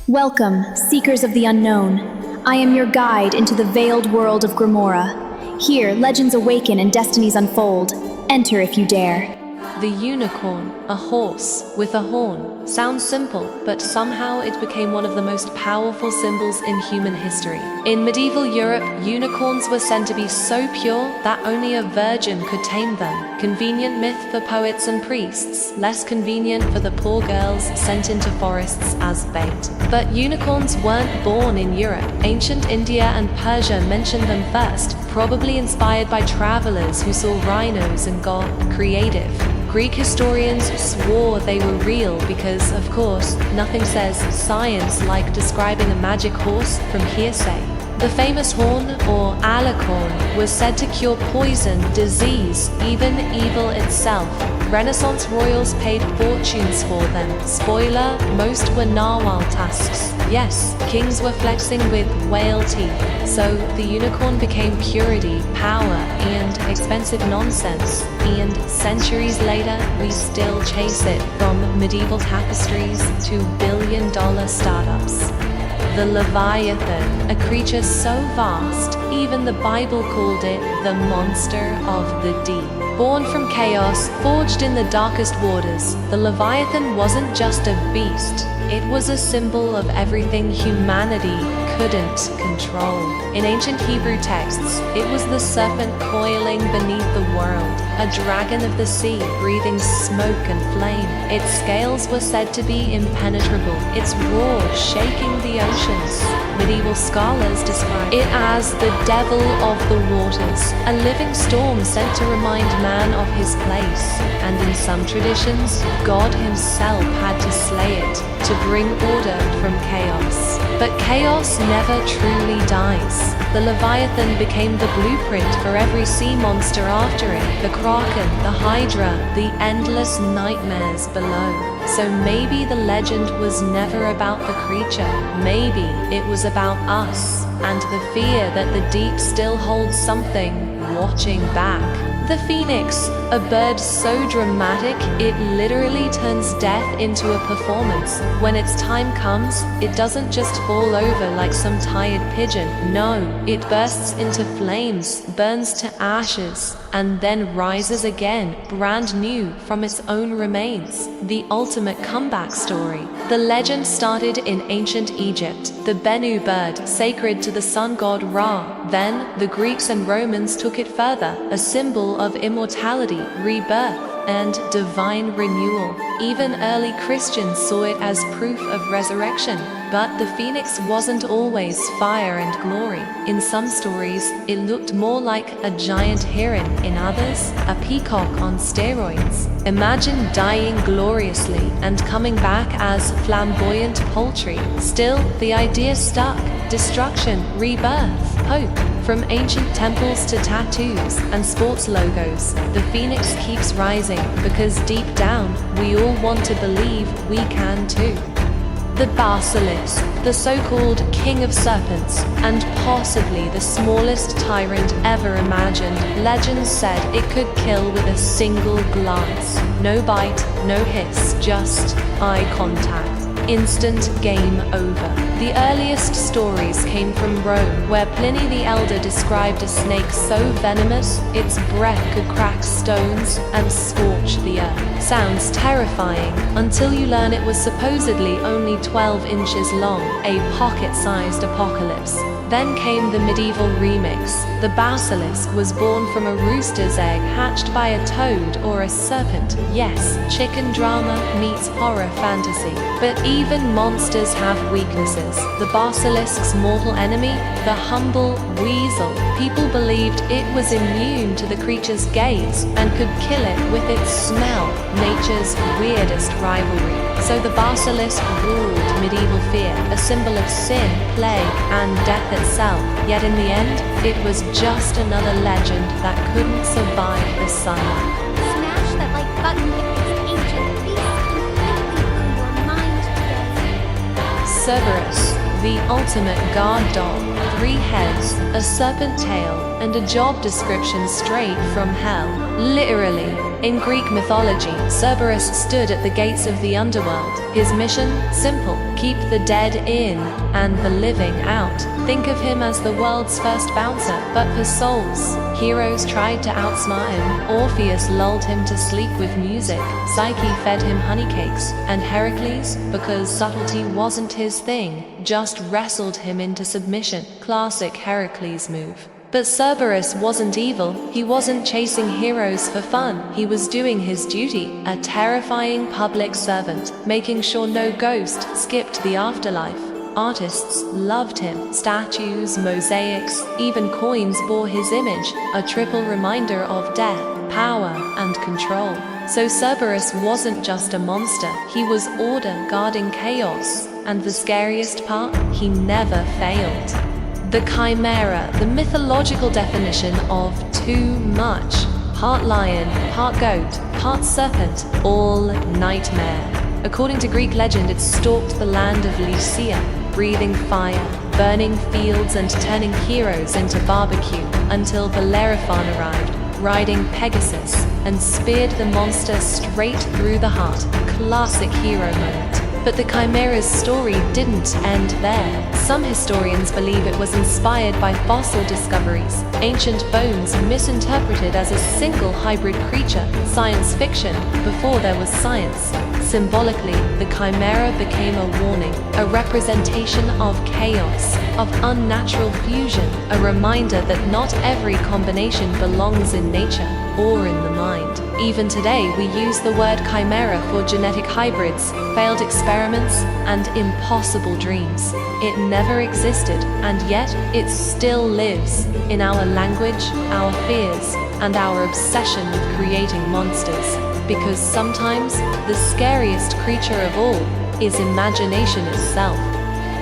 Welcome, seekers of the unknown. I am your guide into the veiled world of Grimmora. Here, legends awaken and destinies unfold. Enter if you dare. The unicorn, a horse with a horn. Sounds simple, but somehow it became one of the most powerful symbols in human history. In medieval Europe, unicorns were said to be so pure that only a virgin could tame them. Convenient myth for poets and priests, less convenient for the poor girls sent into forests as bait. But unicorns weren't born in Europe. Ancient India and Persia mentioned them first, probably inspired by travelers who saw rhinos and got creative. Greek historians swore they were real because, of course, nothing says science like describing a magic horse from hearsay. The famous horn, or alicorn, was said to cure poison, disease, even evil itself. Renaissance royals paid fortunes for them. Spoiler, most were narwhal tusks. Yes, kings were flexing with whale teeth. So the unicorn became purity, power, and expensive nonsense. And centuries later, we still chase it, from medieval tapestries to billion-dollar startups. The Leviathan, a creature so vast, even the Bible called it the monster of the deep. Born from chaos, forged in the darkest waters, the Leviathan wasn't just a beast. It was a symbol of everything humanity couldn't control. In ancient Hebrew texts, it was the serpent coiling beneath the world, a dragon of the sea, breathing smoke and flame. Its scales were said to be impenetrable, its roar shaking the oceans. Medieval scholars describe it as the devil of the waters, a living storm sent to remind man of his place. And in some traditions, God himself had to slay it, to bring order from chaos. But chaos never truly dies. The Leviathan became the blueprint for every sea monster after it, the kraken, the hydra, the endless nightmares below. So maybe the legend was never about the creature. Maybe it was about us, and the fear that the deep still holds something watching back. The phoenix, a bird so dramatic it literally turns death into a performance. When its time comes, it doesn't just fall over like some tired pigeon. No, it bursts into flames, burns to ashes, and then rises again, brand new from its own remains. The ultimate comeback story. The legend started in ancient Egypt, the Bennu bird, sacred to the sun god Ra. Then, the Greeks and Romans took it further, a symbol of immortality, rebirth, and divine renewal. Even early Christians saw it as proof of resurrection. But the phoenix wasn't always fire and glory. In some stories, it looked more like a giant heron. In others, a peacock on steroids. Imagine dying gloriously and coming back as flamboyant poultry. Still, the idea stuck. Destruction, rebirth, hope. From ancient temples to tattoos and sports logos, the phoenix keeps rising because deep down, we all want to believe we can too. The Basilisk, the so-called king of serpents, and possibly the smallest tyrant ever imagined. Legends said it could kill with a single glance. No bite, no hiss, just eye contact. Instant game over. The earliest stories came from Rome, where Pliny the Elder described a snake so venomous its breath could crack stones and scorch the earth. Sounds terrifying until you learn it was supposedly only 12 inches long, a pocket-sized apocalypse. Then came the medieval remix. The basilisk was born from a rooster's egg hatched by a toad or a serpent. Yes, chicken drama meets horror fantasy. But even monsters have weaknesses. The basilisk's mortal enemy, the humble weasel. People believed it was immune to the creature's gaze and could kill it with its smell, nature's weirdest rivalry. So the basilisk ruled medieval fear, a symbol of sin, plague, and death itself. Yet in the end, it was just another legend that couldn't survive the sunlight. Smash that like button if this ancient beast completely blew your mind today. Cerberus, the ultimate guard dog, 3 heads, a serpent tail, and a job description straight from hell. Literally. In Greek mythology, Cerberus stood at the gates of the underworld. His mission? Simple: keep the dead in and the living out. Think of him as the world's first bouncer, but for souls. Heroes tried to outsmart him. Orpheus lulled him to sleep with music. Psyche fed him honeycakes. And Heracles, because subtlety wasn't his thing, just wrestled him into submission. Classic Heracles move. But Cerberus wasn't evil. He wasn't chasing heroes for fun. He was doing his duty, a terrifying public servant, making sure no ghost skipped the afterlife. Artists loved him. Statues, mosaics, even coins bore his image, a triple reminder of death, power, and control. So Cerberus wasn't just a monster, he was order guarding chaos. And the scariest part, he never failed. The Chimera, the mythological definition of too much. Part lion, part goat, part serpent, all nightmare. According to Greek legend, it stalked the land of Lycia, breathing fire, burning fields and turning heroes into barbecue, until Leviathan arrived, riding Pegasus, and speared the monster straight through the heart. Classic hero moment. But the Chimera's story didn't end there. Some historians believe it was inspired by fossil discoveries, ancient bones misinterpreted as a single hybrid creature, science fiction before there was science. Symbolically, the Chimera became a warning, a representation of chaos, of unnatural fusion, a reminder that not every combination belongs in nature or in the mind. Even today, we use the word chimera for genetic hybrids, failed experiments, and impossible dreams. It never existed, and yet it still lives in our language, our fears, and our obsession with creating monsters. Because sometimes the scariest creature of all is imagination itself.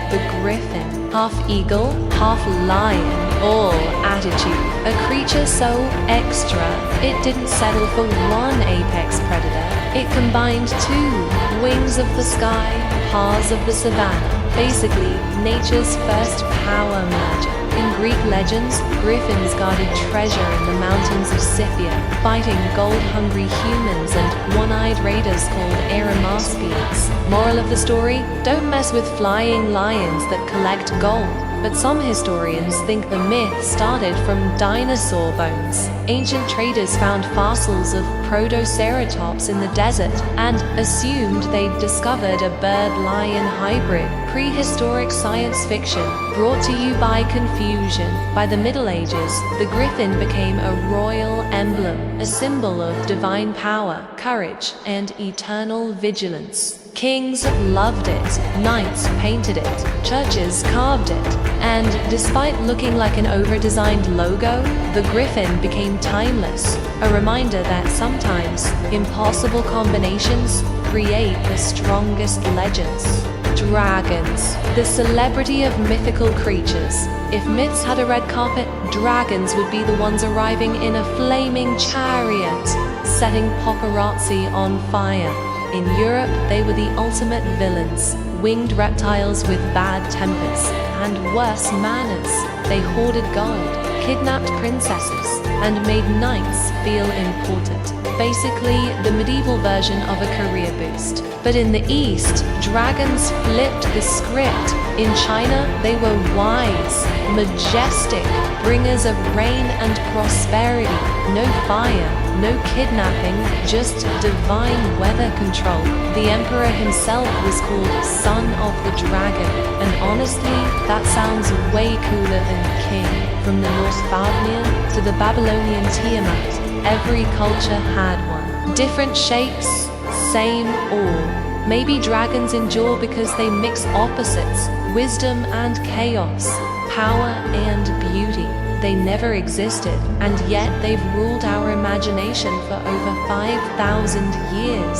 The Griffin, half eagle, half lion, all attitude. A creature so extra, it didn't settle for one apex predator. It combined two: wings of the sky, paws of the savannah. Basically, nature's first power merger. In Greek legends, griffins guarded treasure in the mountains of Scythia, fighting gold-hungry humans and one-eyed raiders called Eremaspians. Moral of the story? Don't mess with flying lions that collect gold. But some historians think the myth started from dinosaur bones. Ancient traders found fossils of protoceratops in the desert and assumed they'd discovered a bird-lion hybrid. Prehistoric science fiction, brought to you by confusion. By the Middle Ages, the griffin became a royal emblem, a symbol of divine power, courage, and eternal vigilance. Kings loved it, knights painted it, churches carved it, and despite looking like an over-designed logo, the griffin became timeless, a reminder that sometimes impossible combinations create the strongest legends. Dragons, the celebrity of mythical creatures. If myths had a red carpet, dragons would be the ones arriving in a flaming chariot, setting paparazzi on fire. In Europe, they were the ultimate villains, winged reptiles with bad tempers and worse manners. They hoarded gold, kidnapped princesses, and made knights feel important. Basically, the medieval version of a career boost. But in the East, dragons flipped the script. In China, they were wise, majestic, bringers of rain and prosperity. No fire, no kidnapping, just divine weather control. The emperor himself was called Son of the Dragon, and honestly, that sounds way cooler than king. From the Norse Fafnir to the Babylonian Tiamat, every culture had one. Different shapes, same awe. Maybe dragons endure because they mix opposites, wisdom and chaos, power and beauty. They never existed, and yet they've ruled our imagination for over 5,000 years.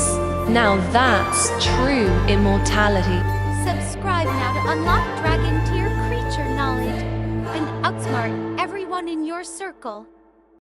Now that's true immortality. Subscribe now to unlock dragon tier creature knowledge and outsmart everyone in your circle.